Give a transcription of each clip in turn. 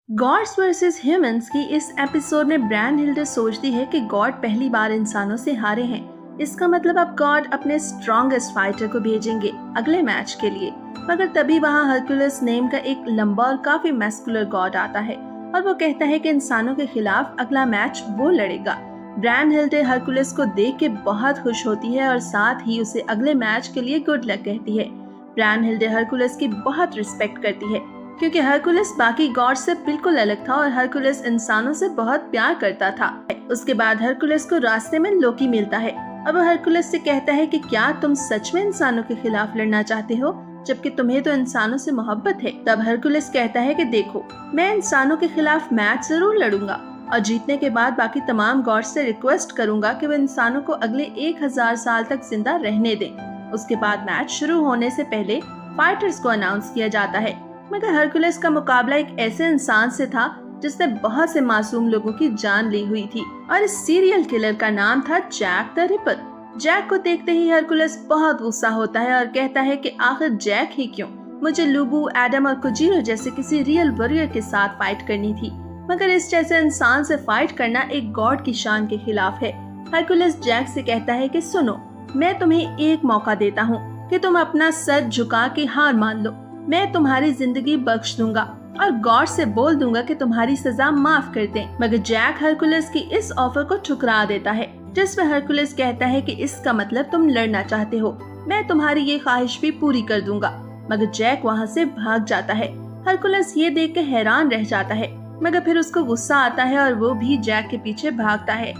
God's versus humans की इस episode में ब्रैनहिल्डर सोचती है कि गॉड पहली बार इंसानों से हारे हैं। इसका मतलब अब गॉड अपने स्ट्रॉन्गेस्ट फाइटर को भेजेंगे अगले मैच के लिए। मगर तभी वहाँ हरकुलस नेम का एक लंबा और काफी मैस्कुलर गॉड आता है और वो कहता है कि इंसानों के खिलाफ अगला मैच वो लड़ेगा। ब्रैनहिल्डर हरकुलस को देख के बहुत खुश होती है और साथ ही उसे अगले मैच के लिए गुड लक कहती है। ब्रैनहिल्डर हरकुलस की बहुत रिस्पेक्ट करती है क्योंकि हरकुलस बाकी गॉड से बिल्कुल अलग था और हरकुलस इंसानों से बहुत प्यार करता था। उसके बाद हरकुलस को रास्ते में लोकी मिलता है। अब हरकुलस से कहता है कि क्या तुम सच में इंसानों के खिलाफ लड़ना चाहते हो, जबकि तुम्हें तो इंसानों से मोहब्बत है। तब हरकुलस कहता है कि देखो, मैं इंसानों के खिलाफ मैच जरूर लड़ूंगा और जीतने के बाद बाकी तमाम गॉड से रिक्वेस्ट करूंगा कि वो इंसानों को अगले 1000 साल तक जिंदा रहने दें। उसके बाद मैच शुरू होने से पहले फाइटर्स को अनाउंस किया जाता है। मगर हरकुलस का मुकाबला एक ऐसे इंसान से था जिसने बहुत से मासूम लोगों की जान ली हुई थी और इस सीरियल किलर का नाम था जैक द रिपर। जैक को देखते ही हरकुलस बहुत गुस्सा होता है और कहता है कि आखिर जैक ही क्यों, मुझे लुबू, एडम और कुजीरो जैसे किसी रियल वॉरियर के साथ फाइट करनी थी। मगर इस जैसे इंसान से फाइट करना एक गॉड की शान के खिलाफ है। हरकुलस जैक से कहता है कि सुनो, मैं तुम्हें एक मौका देता हूँ कि तुम अपना सर झुका के हार मान लो। मैं तुम्हारी जिंदगी बख्श दूंगा और गॉड से बोल दूंगा कि तुम्हारी सजा माफ कर दें। मगर जैक हरकुलस की इस ऑफर को ठुकरा देता है, जिसमें हरकुलस कहता है कि इसका मतलब तुम लड़ना चाहते हो, मैं तुम्हारी ये ख्वाहिश भी पूरी कर दूंगा। मगर जैक वहाँ से भाग जाता है। हरकुलस ये देख के हैरान रह जाता है, मगर फिर उसको गुस्सा आता है और वो भी जैक के पीछे भागता है।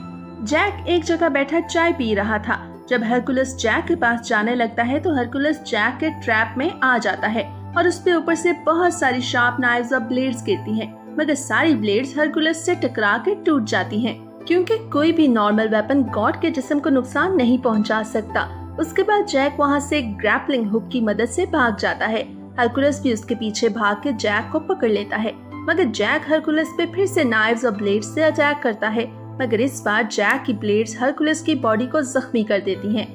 जैक एक जगह बैठा चाय पी रहा था। जब हरकुलस जैक के पास जाने लगता है तो हरकुलस जैक के ट्रैप में आ जाता है और उसपे ऊपर से बहुत सारी शार्प नाइव्स और ब्लेड्स गिरती हैं। मगर सारी ब्लेड्स हरकुलस से टकरा के टूट जाती हैं, क्योंकि कोई भी नॉर्मल वेपन गॉड के जिस्म को नुकसान नहीं पहुंचा सकता। उसके बाद जैक वहां से ग्रैपलिंग हुक की मदद से भाग जाता है। हरकुलस भी उसके पीछे भाग के जैक को पकड़ लेता है। मगर जैक हरकुलस पे फिर से नाइव्स और ब्लेड्स से अटैक करता है। मगर इस बार जैक की ब्लेड्स हरकुलस की बॉडी को जख्मी कर देती हैं।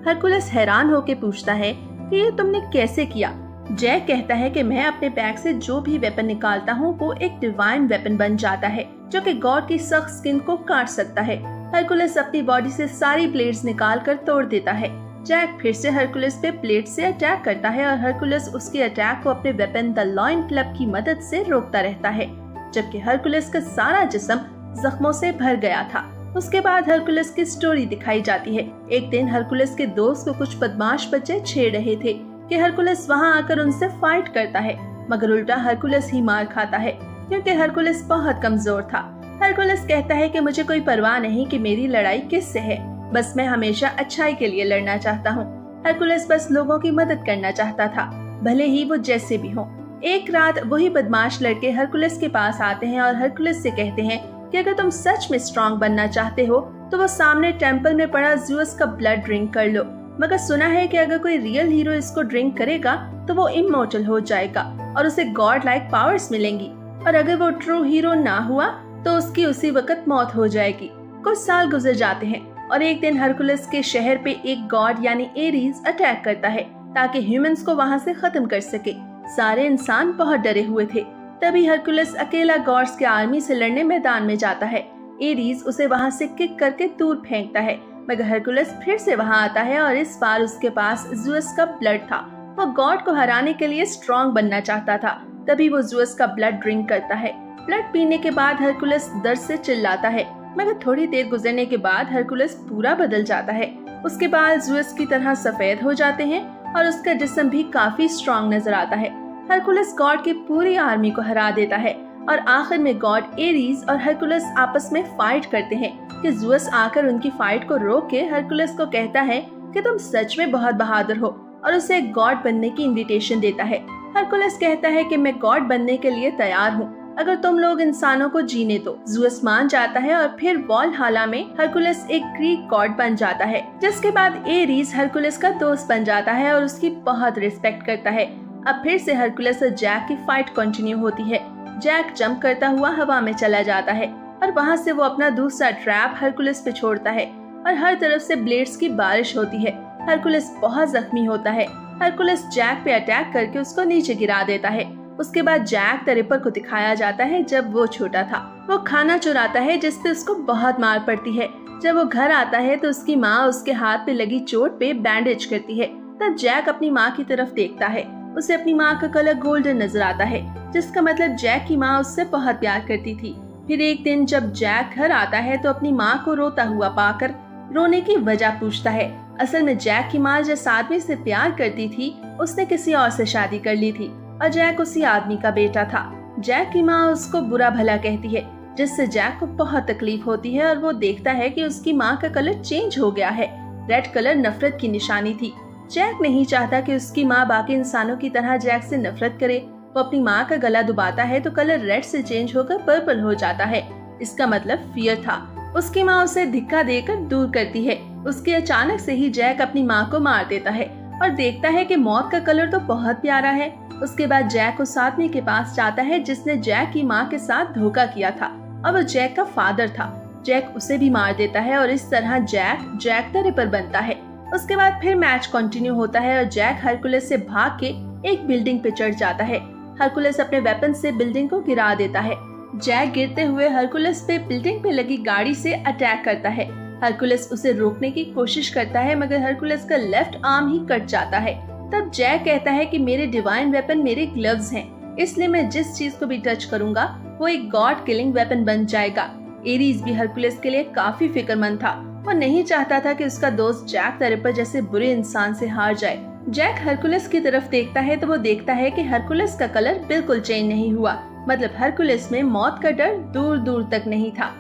हरकुलस हैरान होकर पूछता है कि ये तुमने कैसे किया। जैक कहता है कि मैं अपने बैग से जो भी वेपन निकालता हूँ वो एक डिवाइन वेपन बन जाता है जो कि गॉड की सख्त स्किन को काट सकता है। हरकुलस अपनी बॉडी से सारी ब्लेड्स निकाल कर तोड़ देता है। जैक फिर से हरकुलस पे ब्लेड से अटैक करता है और हरकुलस उसके अटैक को अपने वेपन द लॉइन क्लब की मदद से रोकता रहता है, जबकि हरकुलस का सारा जिस्म जख्मों से भर गया था। उसके बाद हरकुलस की स्टोरी दिखाई जाती है। एक दिन हरकुलस के दोस्त को कुछ बदमाश बच्चे छेड़ रहे थे कि हरकुलस वहां आकर उनसे फाइट करता है, मगर उल्टा हरकुलस ही मार खाता है क्योंकि हरकुलस बहुत कमजोर था। हरकुलस कहता है कि मुझे कोई परवाह नहीं कि मेरी लड़ाई किससे है, बस मैं हमेशा अच्छाई के लिए लड़ना चाहता हूँ। हरकुलस बस लोगों की मदद करना चाहता था, भले ही वो जैसे भी हो। एक रात वही बदमाश लड़के हरकुलस के पास आते हैं और हरकुलस से कहते हैं कि अगर तुम सच में स्ट्रॉन्ग बनना चाहते हो तो वो सामने टेम्पल में पड़ा ज़्यूस का ब्लड ड्रिंक कर लो। मगर सुना है कि अगर कोई रियल हीरो इसको ड्रिंक करेगा तो वो इमॉर्टल हो जाएगा और उसे गॉड लाइक पावर्स मिलेंगी, और अगर वो ट्रू हीरो ना हुआ तो उसकी उसी वक्त मौत हो जाएगी। कुछ साल गुजर जाते हैं और एक दिन हरकुलस के शहर पे एक गॉड यानी एरीज अटैक करता है ताकि ह्यूमंस को वहाँ से खत्म कर सके। सारे इंसान बहुत डरे हुए थे। तभी हरकुलस अकेला गॉड्स के आर्मी से लड़ने मैदान में जाता है। एरीज उसे वहाँ से किक करके दूर फेंकता है, मगर हरकुलस फिर से वहाँ आता है और इस बार उसके पास ज़्यूस का ब्लड था। वो गॉड को हराने के लिए स्ट्रॉन्ग बनना चाहता था। तभी वो ज़्यूस का ब्लड ड्रिंक करता है। ब्लड पीने के बाद हरकुलस दर्द से चिल्लाता है, मगर थोड़ी देर गुजरने के बाद हरकुलस पूरा बदल जाता है। उसके बाल ज़्यूस की तरह सफेद हो जाते हैं और उसका जिस्म भी काफी स्ट्रॉन्ग नजर आता है। हरकुलस गॉड की पूरी आर्मी को हरा देता है और आखिर में गॉड एरीज और हरकुलस आपस में फाइट करते हैं कि ज़्यूस आकर उनकी फाइट को रोक के हरकुलस को कहता है कि तुम सच में बहुत बहादुर हो और उसे गॉड बनने की इनविटेशन देता है। हरकुलस कहता है कि मैं गॉड बनने के लिए तैयार हूँ अगर तुम लोग इंसानों को जीने दो। ज़्यूस मान जाता है और फिर वॉलहला में हरकुलस एक ग्रीक गॉड बन जाता है, जिसके बाद एरीज हरकुलस का दोस्त बन जाता है और उसकी बहुत रिस्पेक्ट करता है। अब फिर से हरकुलस और जैक की फाइट कंटिन्यू होती है। जैक जंप करता हुआ हवा में चला जाता है और वहाँ से वो अपना दूसरा ट्रैप हरकुलस पे छोड़ता है और हर तरफ से ब्लेड्स की बारिश होती है। हरकुलस बहुत जख्मी होता है। हरकुलस जैक पे अटैक करके उसको नीचे गिरा देता है उसके बाद जैक द रिपर को दिखाया जाता है जब वो छोटा था। वो खाना चुराता है जिससे उसको बहुत मार पड़ती है। जब वो घर आता है तो उसकी माँ उसके हाथ पे लगी चोट पे बैंडेज करती है। तब जैक अपनी माँ की तरफ देखता है। उसे अपनी माँ का कलर गोल्डन नजर आता है, जिसका मतलब जैक की माँ उससे बहुत प्यार करती थी। फिर एक दिन जब जैक घर आता है तो अपनी माँ को रोता हुआ पाकर रोने की वजह पूछता है। असल में जैक की माँ जिस आदमी से प्यार करती थी उसने किसी और से शादी कर ली थी और जैक उसी आदमी का बेटा था। जैक की माँ उसको बुरा भला कहती है, जिससे जैक को बहुत तकलीफ होती है और वो देखता है कि उसकी माँ का कलर चेंज हो गया है। रेड कलर नफरत की निशानी थी। जैक नहीं चाहता कि उसकी माँ बाकी इंसानों की तरह जैक से नफरत करे। वो अपनी माँ का गला दबाता है तो कलर रेड से चेंज होकर पर्पल हो जाता है। इसका मतलब फियर था। उसकी माँ उसे धिक्का देकर दूर करती है। उसके अचानक से ही जैक अपनी माँ को मार देता है और देखता है कि मौत का कलर तो बहुत प्यारा है। उसके बाद जैक उस आदमी के पास जाता है जिसने जैक की माँ के साथ धोखा किया था और वो जैक का फादर था। जैक उसे भी मार देता है और इस तरह जैक द रिपर बनता है। उसके बाद फिर मैच कंटिन्यू होता है और जैक हरकुलस से भाग के एक बिल्डिंग पे चढ़ जाता है। हरकुलस अपने वेपन से बिल्डिंग को गिरा देता है। जैक गिरते हुए हरकुलस पे बिल्डिंग पे लगी गाड़ी से अटैक करता है। हरकुलस उसे रोकने की कोशिश करता है मगर हरकुलस का लेफ्ट आर्म ही कट जाता है। तब जैक कहता है कि मेरे डिवाइन वेपन मेरे ग्लव्स हैं, इसलिए मैं जिस चीज को भी टच करूंगा वो एक गॉड किलिंग वेपन बन जाएगा। एरीज भी हरकुलस के लिए काफी फिक्रमंद था। वो नहीं चाहता था कि उसका दोस्त जैक द रिपर जैसे बुरे इंसान से हार जाए। जैक हरकुलस की तरफ देखता है तो वो देखता है कि हरकुलस का कलर बिल्कुल चेंज नहीं हुआ, मतलब हरकुलस में मौत का डर दूर दूर तक नहीं था।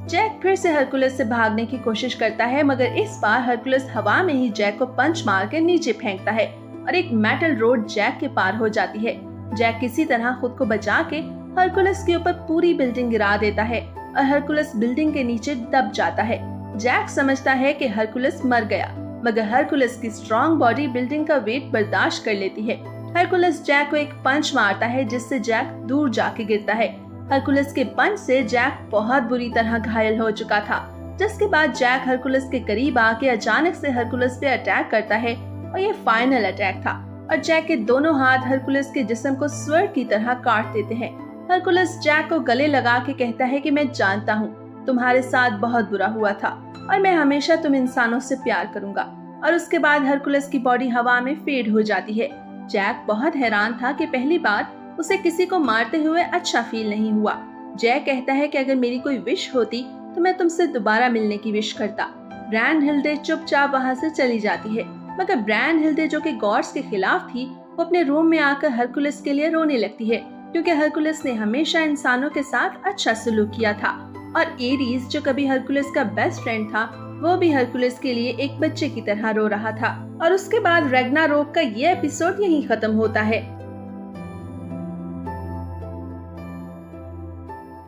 जैक फिर से हरकुलस से भागने की कोशिश करता है मगर इस बार हरकुलस हवा में ही जैक को पंच मार के नीचे फेंकता है और एक मेटल रोड जैक के पार हो जाती है। जैक किसी तरह खुद को बचा के हरकुलस के ऊपर पूरी बिल्डिंग गिरा देता है और हरकुलस बिल्डिंग के नीचे दब जाता है। जैक समझता है कि हरकुलस मर गया मगर हरकुलस की स्ट्रॉन्ग बॉडी बिल्डिंग का वेट बर्दाश्त कर लेती है। हरकुलस जैक को एक पंच मारता है जिससे जैक दूर जाके गिरता है। हरकुलस के पंच से जैक बहुत बुरी तरह घायल हो चुका था, जिसके बाद जैक हरकुलस के करीब आके अचानक से हरकुलस पे अटैक करता है और ये फाइनल अटैक था और जैक के दोनों हाथ हरकुलस के जिस्म को स्वर्ग की तरह काट देते हैं। हरकुलस जैक को गले लगा के कहता है कि मैं जानता हूँ तुम्हारे साथ बहुत बुरा हुआ था और मैं हमेशा तुम इंसानों से प्यार करूंगा। और उसके बाद हरकुलस की बॉडी हवा में फेड हो जाती है। जैक बहुत हैरान था कि पहली बार उसे किसी को मारते हुए अच्छा फील नहीं हुआ। जैक कहता है कि अगर मेरी कोई विश होती तो मैं तुमसे दोबारा मिलने की विश करता। ब्रैनहिल्डे चुपचाप वहाँ से चली जाती है मगर ब्रैनहिल्डे जो कि गॉड्स के खिलाफ थी वो अपने रूम में आकर हरकुलस के लिए रोने लगती है क्योंकि हरकुलस ने हमेशा इंसानों के साथ अच्छा सलूक किया था और एरीज जो कभी हरकुलस का बेस्ट फ्रेंड था वो भी हरकुलस के लिए एक बच्चे की तरह रो रहा था। और उसके बाद रैग्नारोक का ये एपिसोड यहीं खत्म होता है।